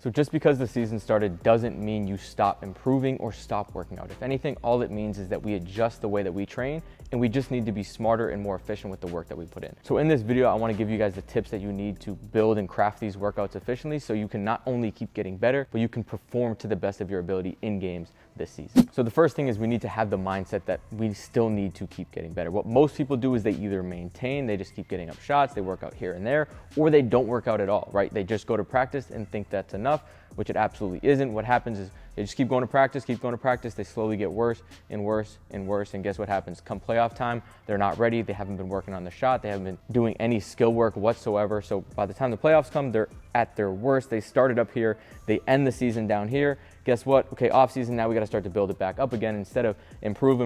So just because the season started doesn't mean you stop improving or stop working out. If anything, all it means is that we adjust the way that we train, and we just need to be smarter and more efficient with the work that we put in. So in this video, I want to give you guys the tips that you need to build and craft these workouts efficiently so you can not only keep getting better, but you can perform to the best of your ability in games this season. So the first thing is we need to have the mindset that we still need to keep getting better. What most people do is they either maintain, they just keep getting up shots, they work out here and there, or they don't work out at all, right? They just go to practice and think that's enough, which it absolutely isn't. What happens is they just keep going to practice, they slowly get worse and worse and worse, and guess what happens? Come playoff time, they're not ready, they haven't been working on the shot, they haven't been doing any skill work whatsoever, so by the time the playoffs come, they're at their worst. They started up here, they end the season down here. Guess what? Okay, off season, now we got to start to build it back up again. Instead of improve.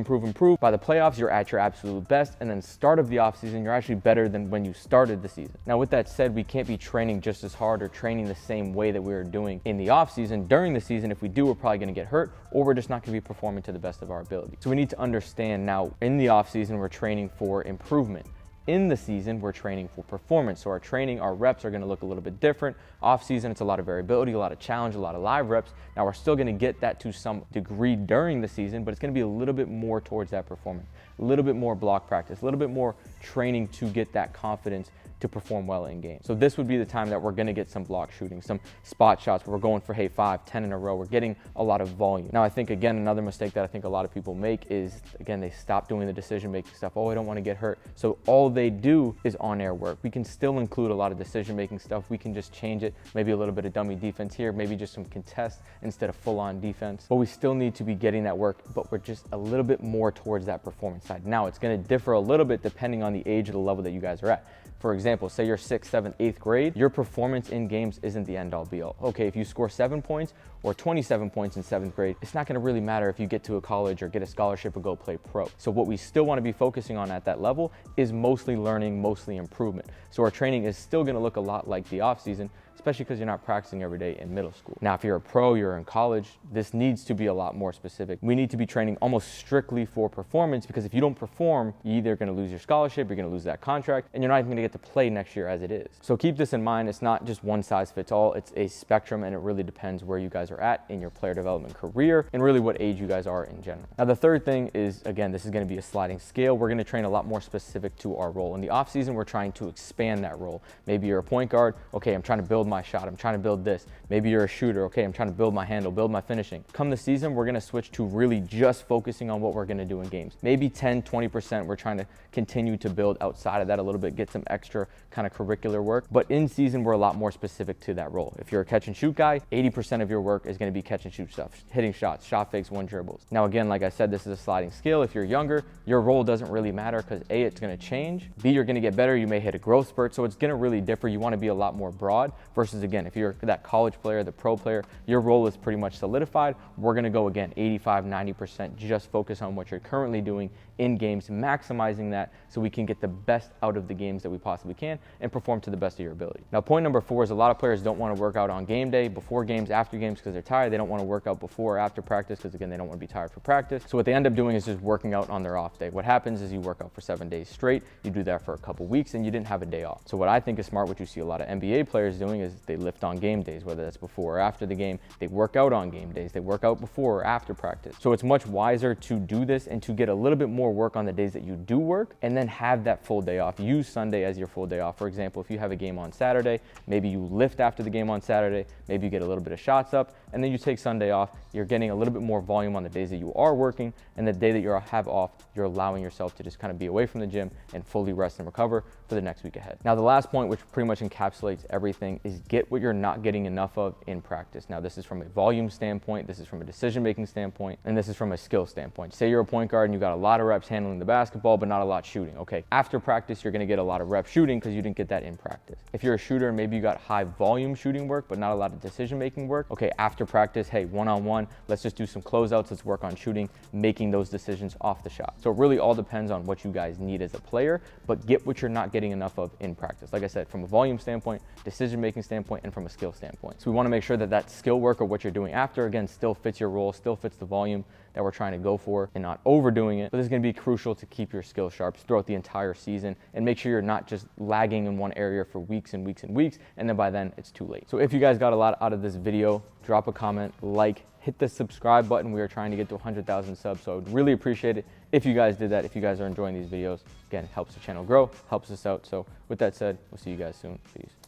By the playoffs, you're at your absolute best, and then start of the off season, you're actually better than when you started the season. Now, with that said, we can't be training just as hard or training the same way that we were doing in the off season. During the season, if we do, we're probably going to get hurt, or we're just not going to be performing to the best of our ability. So we need to understand now, in the off season, we're training for improvement. In the season, we're training for performance. So our reps are going to look a little bit different. Off season, it's a lot of variability, a lot of challenge, a lot of live reps. Now we're still going to get that to some degree during the season, but it's going to be a little bit more towards that performance, a little bit more block practice, a little bit more training to get that confidence to perform well in game. So this would be the time that we're going to get some block shooting, some spot shots where we're going for, hey, 5, 10 in a row. We're getting a lot of volume. Now, I think, again, another mistake that I think a lot of people make is, again, they stop doing the decision-making stuff. Oh, I don't want to get hurt. So all they do is on-air work. We can still include a lot of decision-making stuff. We can just change it, maybe a little bit of dummy defense here, maybe just some contest instead of full-on defense. But we still need to be getting that work, but we're just a little bit more towards that performance side. Now, it's going to differ a little bit depending on the age of the level that you guys are at. For example, say you're 6th, 7th, 8th grade, your performance in games isn't the end all be all. Okay, if you score 7 points or 27 points in 7th grade, it's not gonna really matter if you get to a college or get a scholarship or go play pro. So what we still wanna be focusing on at that level is mostly learning, mostly improvement. So our training is still gonna look a lot like the off season, especially because you're not practicing every day in middle school. Now, if you're a pro, you're in college, this needs to be a lot more specific. We need to be training almost strictly for performance, because if you don't perform, you're either gonna lose your scholarship, you're gonna lose that contract, and you're not even gonna get to play next year as it is. So keep this in mind. It's not just one size fits all. It's a spectrum, and it really depends where you guys are at in your player development career and really what age you guys are in general. Now, the third thing is, again, this is gonna be a sliding scale. We're gonna train a lot more specific to our role. In the off season, we're trying to expand that role. Maybe you're a point guard. Okay, I'm trying to build my shot. I'm trying to build this. Maybe you're a shooter. Okay, I'm trying to build my handle, build my finishing. Come the season, we're gonna switch to really just focusing on what we're gonna do in games. Maybe 10, 20%, we're trying to continue to build outside of that a little bit, get some extra kind of curricular work. But in season, we're a lot more specific to that role. If you're a catch and shoot guy, 80% of your work is gonna be catch and shoot stuff, hitting shots, shot fakes, one dribbles. Now, again, like I said, this is a sliding scale. If you're younger, your role doesn't really matter because A, it's gonna change. B, you're gonna get better. You may hit a growth spurt, so it's gonna really differ. You wanna be a lot more broad versus, again, if you're that college player, the pro player, your role is pretty much solidified. We're gonna go, again, 85, 90%, just focus on what you're currently doing in games, maximizing that so we can get the best out of the games that we possibly can and perform to the best of your ability. Now, point number 4 is a lot of players don't want to work out on game day, before games, after games, because they're tired. They don't want to work out before or after practice because, again, they don't want to be tired for practice. So what they end up doing is just working out on their off day. What happens is you work out for 7 days straight, you do that for a couple weeks, and you didn't have a day off. So what I think is smart, what you see a lot of NBA players doing, is they lift on game days, whether that's before or after the game. They work out on game days. They work out before or after practice. So it's much wiser to do this and to get a little bit more work on the days that you do work, and then have that full day off. Use Sunday as your full day off. For example, if you have a game on Saturday, maybe you lift after the game on Saturday, maybe you get a little bit of shots up, and then you take Sunday off. You're getting a little bit more volume on the days that you are working, and the day that you have off, you're allowing yourself to just kind of be away from the gym and fully rest and recover for the next week ahead. Now, the last point, which pretty much encapsulates everything, is get what you're not getting enough of in practice. Now, this is from a volume standpoint, this is from a decision-making standpoint, and this is from a skill standpoint. Say you're a point guard and you got a lot of reps handling the basketball, but not a lot shooting. Okay, after practice, you're gonna get a lot of reps shooting because you didn't get that in practice. If you're a shooter, maybe you got high volume shooting work, but not a lot of decision-making work. Okay, after practice, hey, one-on-one, let's just do some closeouts, let's work on shooting, making those decisions off the shot. So it really all depends on what you guys need as a player, but get what you're not getting getting enough of in practice. Like I said, from a volume standpoint, decision-making standpoint, and from a skill standpoint. So we want to make sure that that skill work or what you're doing after, again, still fits your role, still fits the volume that we're trying to go for and not overdoing it. But this is going to be crucial to keep your skill sharp throughout the entire season and make sure you're not just lagging in one area for weeks and weeks and weeks, and then by then it's too late. So if you guys got a lot out of this video, drop a comment, like, hit the subscribe button. We are trying to get to 100,000 subs, so I would really appreciate it if you guys did that. If you guys are enjoying these videos, again, helps the channel grow, helps us out. So with that said, we'll see you guys soon. Peace.